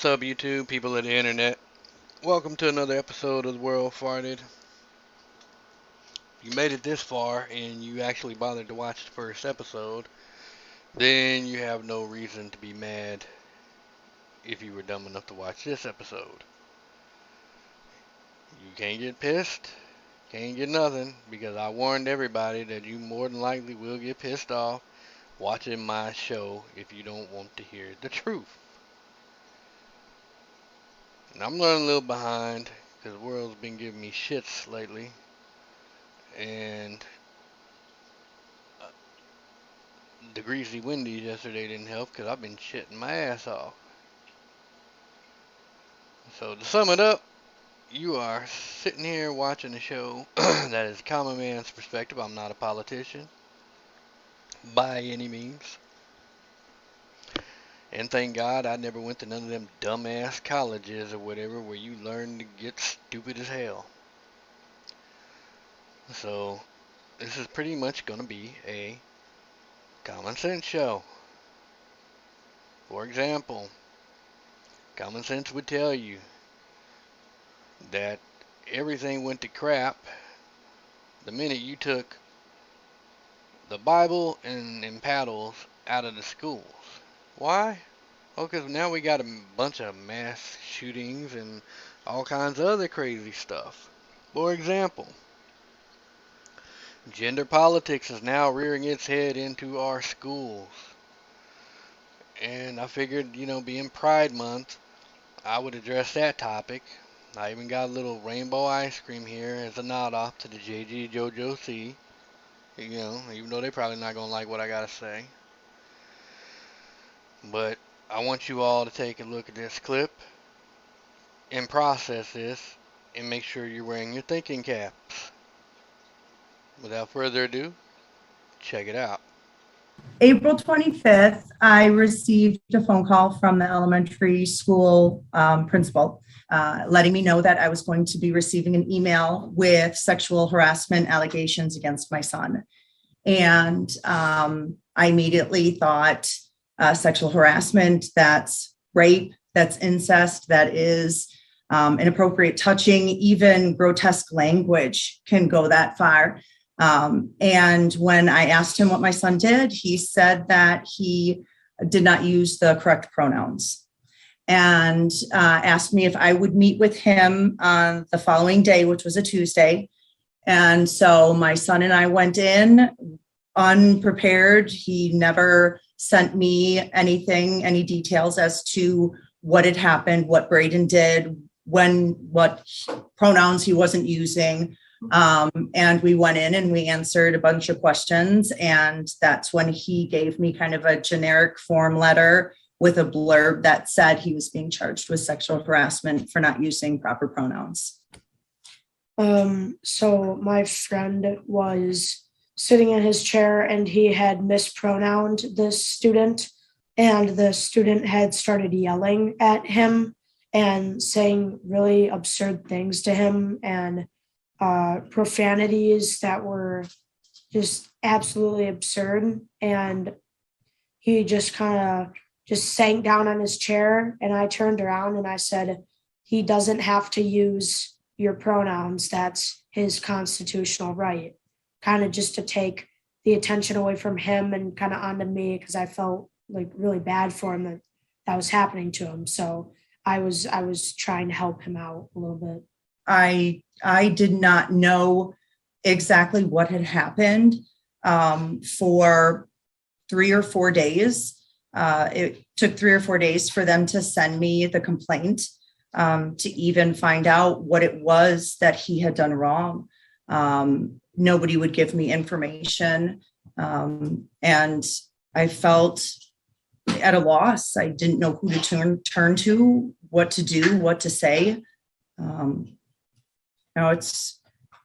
What's up, YouTube, people of the internet? Welcome to another episode of The World Farted. If you made it this far and you actually bothered to watch the first episode, then you have no reason to be mad if you were dumb enough to watch this episode. You can't get pissed, can't get nothing, because I warned everybody that you more than likely will get pissed off watching my show if you don't want to hear the truth. And I'm running a little behind because the world's been giving me shits lately. And the greasy Wendy's yesterday didn't help because I've been shitting my ass off. So to sum it up, you are sitting here watching a show that is common man's perspective. I'm not a politician by any means. And thank God I never went to none of them dumbass colleges or whatever where you learn to get stupid as hell. So this is pretty much going to be a common sense show. For example, common sense would tell you that everything went to crap the minute you took the Bible and paddles out of the schools. Why? Oh, because now we got a bunch of mass shootings and all kinds of other crazy stuff. For example, gender politics is now rearing its head into our schools. And I figured, being Pride Month, I would address that topic. I even got a little rainbow ice cream here as a nod off to the JG JoJo C. Even though they probably not gonna like what I gotta say. But I want you all to take a look at this clip and process this and make sure you're wearing your thinking caps. Without further ado, check it out. April 25th, I received a phone call from the elementary school principal letting me know that I was going to be receiving an email with sexual harassment allegations against my son. And I immediately thought sexual harassment, that's rape, that's incest, that is inappropriate touching, even grotesque language can go that far. And when I asked him what my son did, he said that he did not use the correct pronouns and asked me if I would meet with him on the following day, which was a Tuesday. And so my son and I went in unprepared. He never sent me anything, any details as to what had happened, what Braden did, what pronouns he wasn't using. And we went in and we answered a bunch of questions. And that's when he gave me kind of a generic form letter with a blurb that said he was being charged with sexual harassment for not using proper pronouns. So my friend was sitting in his chair and he had mispronounced this student, and the student had started yelling at him and saying really absurd things to him and profanities that were just absolutely absurd. And he just kind of just sank down on his chair, and I turned around and I said, he doesn't have to use your pronouns. That's his constitutional right. Kind of just to take the attention away from him and kind of onto me, because I felt like really bad for him that was happening to him. So I was trying to help him out a little bit. I did not know exactly what had happened for 3 or 4 days. It took 3 or 4 days for them to send me the complaint to even find out what it was that he had done wrong. Nobody would give me information. And I felt at a loss. I didn't know who to turn to, what to do, what to say.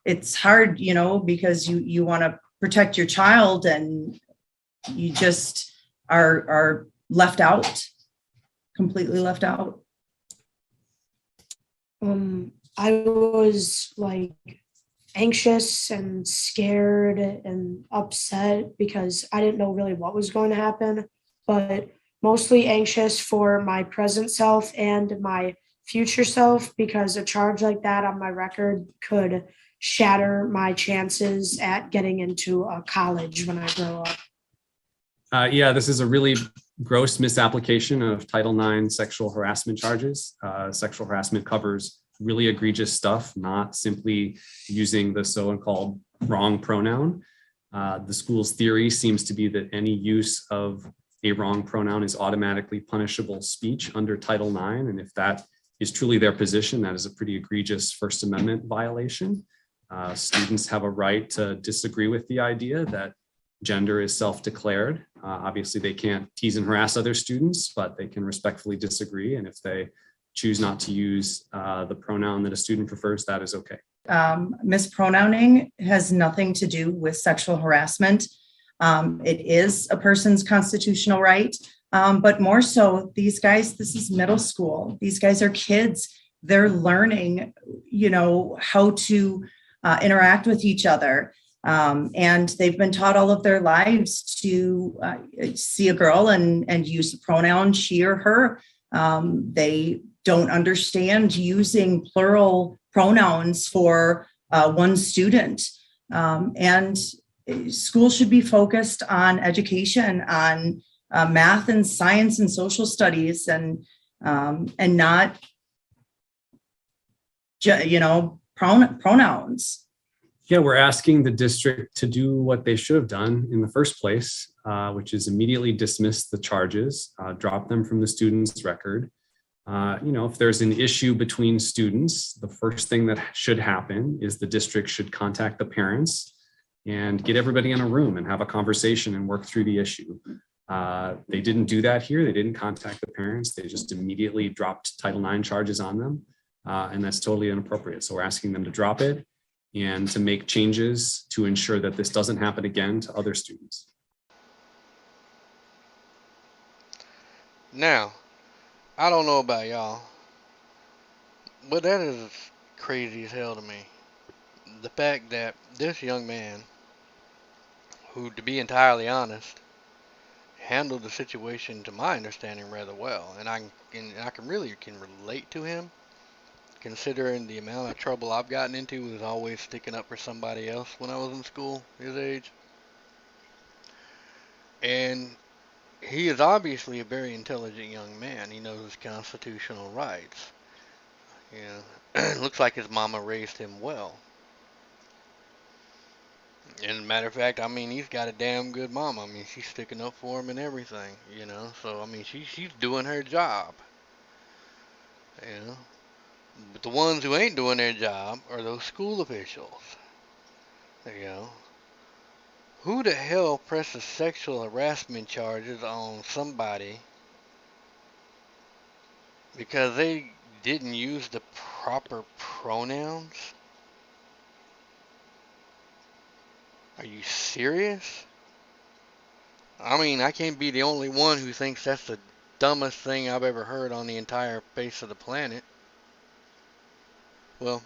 It's hard, because you want to protect your child and you just are left out, completely left out. I was like anxious and scared and upset because I didn't know really what was going to happen. But mostly anxious for my present self and my future self because a charge like that on my record could shatter my chances at getting into a college when I grow up. Yeah, this is a really gross misapplication of Title IX sexual harassment charges. Sexual harassment covers really egregious stuff, not simply using the so-called wrong pronoun. The school's theory seems to be that any use of a wrong pronoun is automatically punishable speech under Title IX. And if that is truly their position, that is a pretty egregious First Amendment violation. Students have a right to disagree with the idea that gender is self-declared. Obviously, they can't tease and harass other students, but they can respectfully disagree. And if they choose not to use the pronoun that a student prefers, that is okay. Mispronouncing has nothing to do with sexual harassment. It is a person's constitutional right, but more so, these guys, this is middle school. These guys are kids. They're learning, how to interact with each other. And they've been taught all of their lives to see a girl and use the pronoun she or her. They don't understand using plural pronouns for one student. And school should be focused on education, on math and science and social studies, and not, pronouns. Yeah, we're asking the district to do what they should have done in the first place, which is immediately dismiss the charges, drop them from the student's record. If there's an issue between students, the first thing that should happen is the district should contact the parents and get everybody in a room and have a conversation and work through the issue. They didn't do that here. They didn't contact the parents. They just immediately dropped Title IX charges on them. And that's totally inappropriate. So we're asking them to drop it and to make changes to ensure that this doesn't happen again to other students. Now, I don't know about y'all, but that is crazy as hell to me. The fact that this young man, who, to be entirely honest, handled the situation, to my understanding, rather well, and I can really relate to him, considering the amount of trouble I've gotten into with always sticking up for somebody else when I was in school, his age. And he is obviously a very intelligent young man. He knows his constitutional rights. Looks like his mama raised him well. And matter of fact, he's got a damn good mama. She's sticking up for him and everything, So, she's doing her job, you know. But the ones who ain't doing their job are those school officials. Who the hell presses sexual harassment charges on somebody because they didn't use the proper pronouns? Are you serious? I can't be the only one who thinks that's the dumbest thing I've ever heard on the entire face of the planet. Well,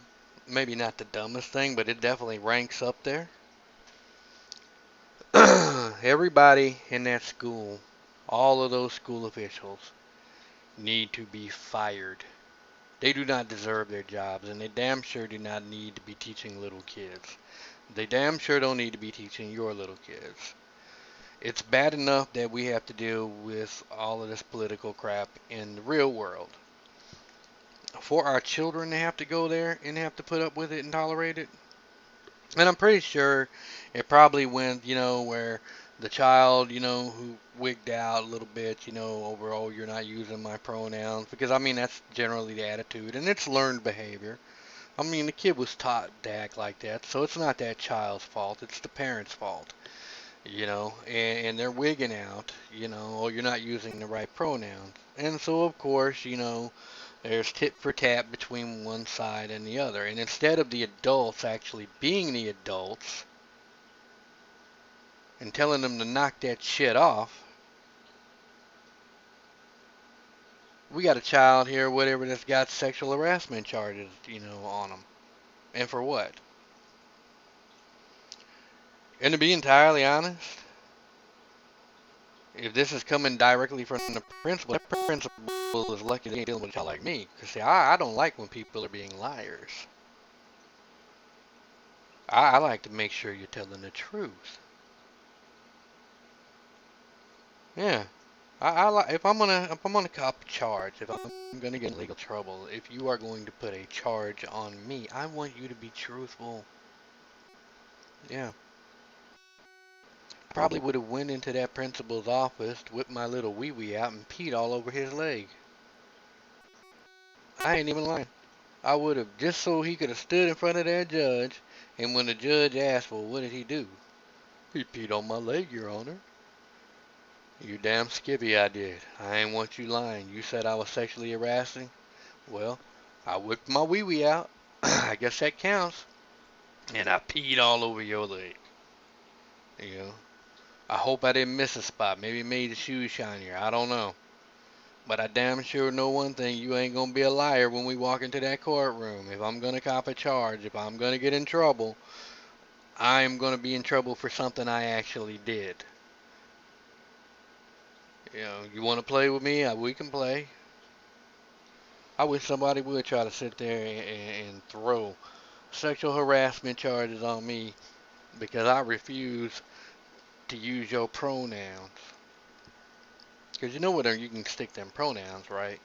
maybe not the dumbest thing, but it definitely ranks up there. Everybody in that school, all of those school officials, need to be fired. They do not deserve their jobs, and they damn sure do not need to be teaching little kids. They damn sure don't need to be teaching your little kids. It's bad enough that we have to deal with all of this political crap in the real world. For our children to have to go there and have to put up with it and tolerate it. And I'm pretty sure it probably went, where the child, who wigged out a little bit, over, oh, you're not using my pronouns. Because, that's generally the attitude. And it's learned behavior. The kid was taught to act like that. So it's not that child's fault. It's the parent's fault. And they're wigging out, oh, you're not using the right pronouns. And so, of course, there's tit for tat between one side and the other. And instead of the adults actually being the adults and telling them to knock that shit off, we got a child here, whatever, that's got sexual harassment charges, on them. And for what? And to be entirely honest, If this is coming directly from the principal, that principal is lucky they ain't dealing with a child like me. Because, see, I don't like when people are being liars. I like to make sure you're telling the truth. Yeah. I like if I'm gonna cop a charge, if I'm gonna get in legal trouble, if you are going to put a charge on me, I want you to be truthful. Yeah. I probably would have went into that principal's office, whipped my little wee wee out, and peed all over his leg. I ain't even lying. I would have, just so he could have stood in front of that judge, and when the judge asked, well, what did he do? He peed on my leg, Your Honor. You damn skivvy, I did. I ain't want you lying. You said I was sexually harassing. Well, I whipped my wee wee out. I guess that counts. And I peed all over your leg. You know, I hope I didn't miss a spot. Maybe made the shoes shinier. I don't know. But I damn sure know one thing. You ain't gonna be a liar when we walk into that courtroom. If I'm gonna cop a charge, if I'm gonna get in trouble, I'm gonna be in trouble for something I actually did. You know, you wanna play with me? We can play. I wish somebody would try to sit there and throw sexual harassment charges on me because I refuse to use your pronouns. Because you know what, you can stick them pronouns, right?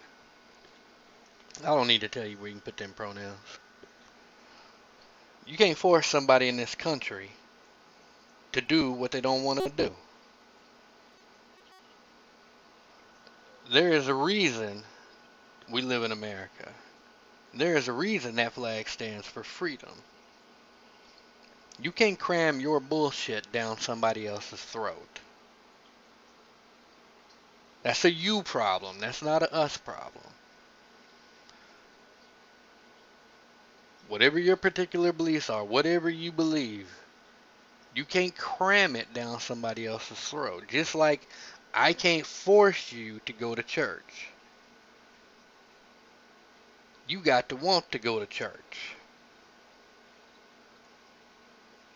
I don't need to tell you where you can put them pronouns. You can't force somebody in this country to do what they don't want to do. There is a reason we live in America. There is a reason that flag stands for freedom. You can't cram your bullshit down somebody else's throat. That's a you problem. That's not a us problem. Whatever your particular beliefs are, whatever you believe, you can't cram it down somebody else's throat. Just like I can't force you to go to church. You got to want to go to church.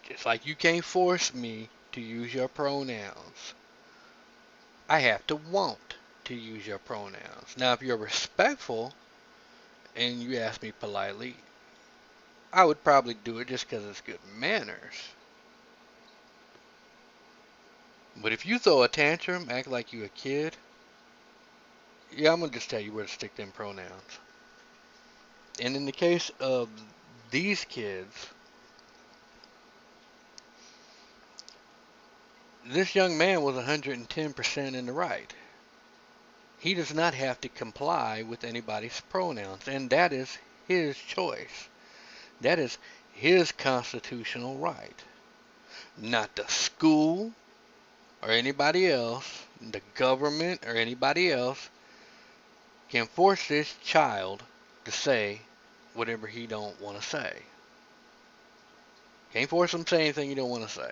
Just like you can't force me to use your pronouns. I have to want to use your pronouns. Now, if you're respectful and you ask me politely, I would probably do it just because it's good manners. But if you throw a tantrum, act like you a kid, yeah, I'm going to just tell you where to stick them pronouns. And in the case of these kids, this young man was 110% in the right. He does not have to comply with anybody's pronouns, and that is his choice. That is his constitutional right. Not the school or anybody else, the government or anybody else can force this child to say whatever he don't want to say. Can't force him to say anything you don't want to say.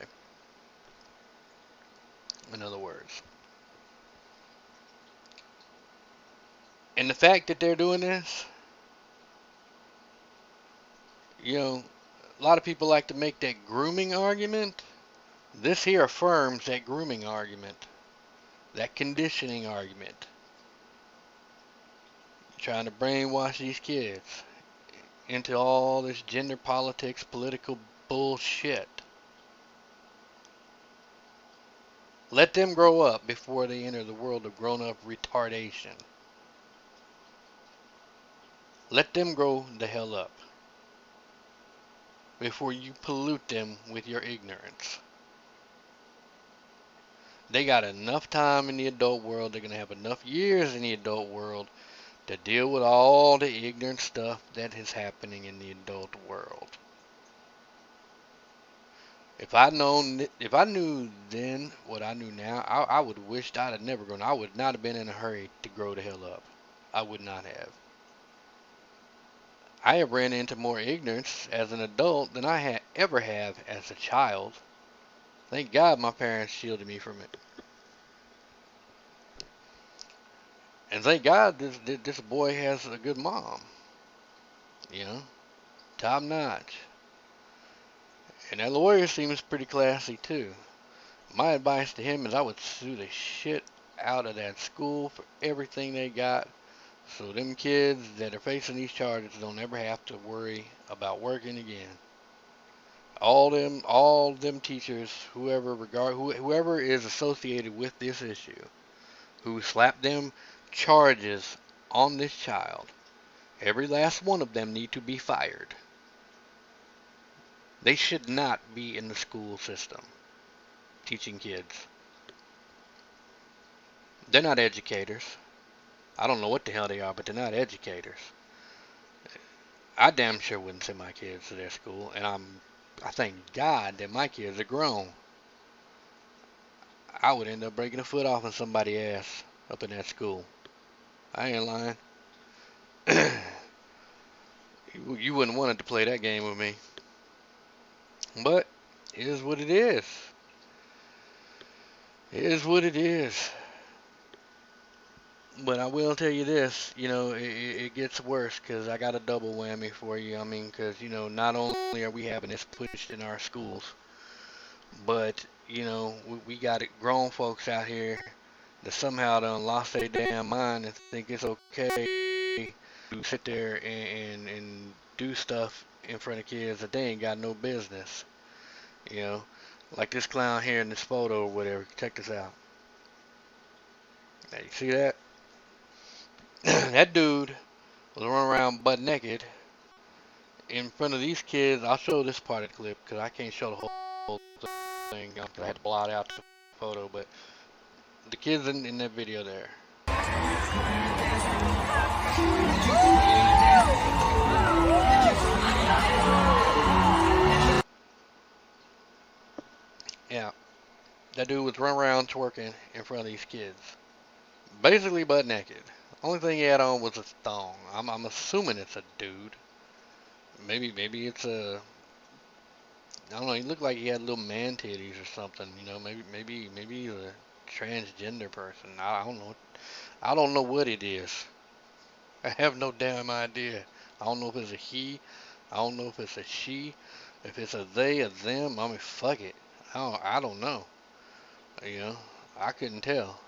In other words. And the fact that they're doing this, you know, a lot of people like to make that grooming argument. This here affirms that grooming argument, that conditioning argument. Trying to brainwash these kids into all this gender politics, political bullshit. Let them grow up before they enter the world of grown-up retardation. Let them grow the hell up before you pollute them with your ignorance. They got enough time in the adult world. They're going to have enough years in the adult world to deal with all the ignorant stuff that is happening in the adult world. If I knew then what I knew now, I would have wished I'd have never grown. I would not have been in a hurry to grow the hell up. I would not have. I have ran into more ignorance as an adult than I ever have as a child. Thank God my parents shielded me from it. And thank God this boy has a good mom. You know, top notch. And that lawyer seems pretty classy too. My advice to him is I would sue the shit out of that school for everything they got, so them kids that are facing these charges don't ever have to worry about working again. All them teachers, whoever is associated with this issue, who slapped them charges on this child, every last one of them need to be fired. They should not be in the school system teaching kids. They're not educators. I don't know what the hell they are, but they're not educators. I damn sure wouldn't send my kids to their school, and I thank God that my kids are grown. I would end up breaking a foot off in somebody's ass up in that school. I ain't lying. You wouldn't want to play that game with me. But it is what it is. It is what it is. But I will tell you this, it gets worse because I got a double whammy for you. I mean, because, not only are we having this pushed in our schools, but, we got grown folks out here that somehow done lost their damn mind and think it's okay to sit there and do stuff in front of kids that they ain't got no business. You know, like this clown here in this photo or whatever. Check this out. Now, you see that? That dude was running around butt naked in front of these kids. I'll show this part of the clip because I can't show the whole thing. I had to blot out the photo, but the kids in that video there. Yeah, that dude was running around twerking in front of these kids, basically butt naked. Only thing he had on was a thong. I'm assuming it's a dude. Maybe it's a, I don't know. He looked like he had little man titties or something. Maybe he's a transgender person. I don't know. I don't know what it is. I have no damn idea. I don't know if it's a he. I don't know if it's a she. If it's a they, a them. I mean, fuck it. I don't know. You know, I couldn't tell.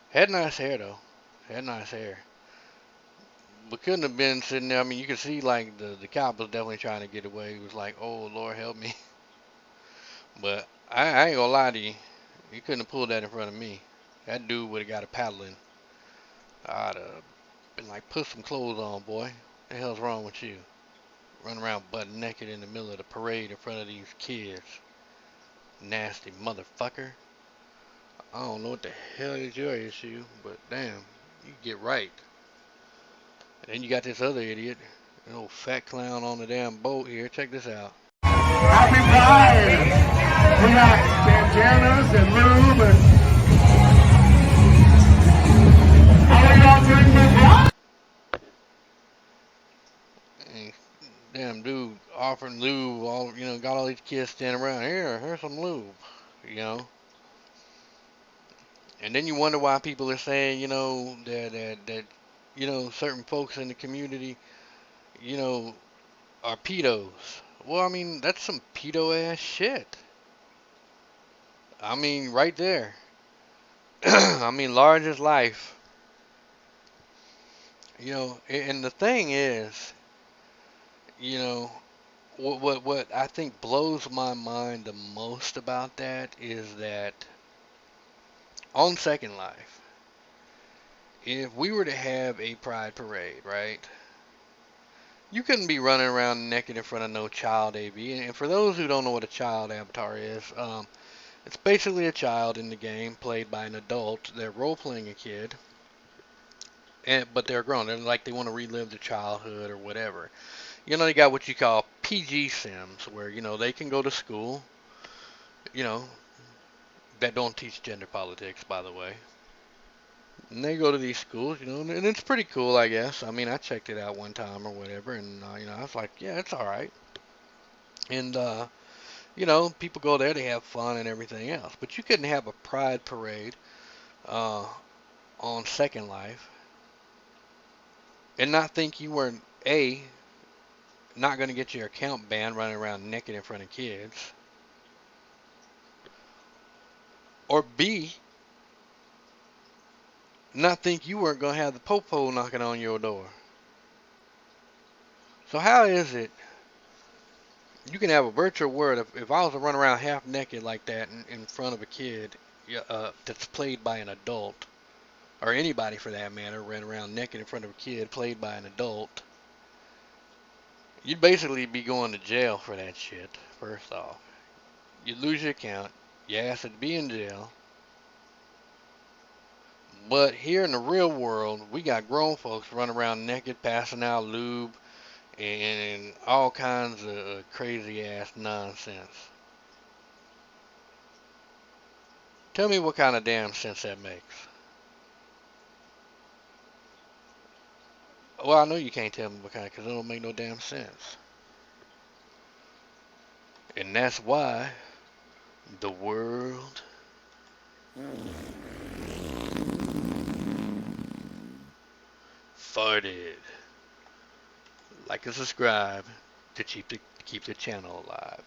Had nice hair though. Had nice hair. But couldn't have been sitting there. I mean, you could see like the cop was definitely trying to get away. He was like, "Oh Lord, help me." But I ain't gonna lie to you. You couldn't have pulled that in front of me. That dude would have got a paddling. I'd have been like, "Put some clothes on, boy. What the hell's wrong with you? Run around butt naked in the middle of the parade in front of these kids. Nasty motherfucker. I don't know what the hell is your issue, but damn, you get right." And then you got this other idiot, an old fat clown on the damn boat here. Check this out. Happy Pride! We got bandanas and lube and all y'all drink with what? And damn dude offering lube, got all these kids standing around. Here's some lube, you know. And then you wonder why people are saying, that certain folks in the community, you know, are pedos. Well, I mean, that's some pedo ass shit. I mean, right there. I mean, large as life. And the thing is, you know, what I think blows my mind the most about that is that on Second Life, if we were to have a pride parade, right? You couldn't be running around naked in front of no child AV. And for those who don't know what a child avatar is, it's basically a child in the game played by an adult. They're role playing a kid, but they're grown. They're like they want to relive their childhood or whatever. They got what you call PG Sims, where they can go to school. You know, that don't teach gender politics, by the way. And they go to these schools, and it's pretty cool, I guess. I mean, I checked it out one time or whatever, and I was like, yeah, it's all right. And people go there, they have fun and everything else. But you couldn't have a pride parade uh, on Second Life and not think you were a not going to get your account banned running around naked in front of kids, or B, not think you weren't gonna have the popo knocking on your door. So how is it you can have a virtual world? If I was to run around half naked like that in front of a kid, that's played by an adult, or anybody for that matter, ran around naked in front of a kid played by an adult, you'd basically be going to jail for that shit. First off, you'd lose your account, your ass would be in jail. But here in the real world, we got grown folks running around naked, passing out lube, and all kinds of crazy ass nonsense. Tell me what kind of damn sense that makes. Well, I know you can't tell me what kind, because it don't make no damn sense. And that's why the world farted. Like and subscribe to keep the channel alive.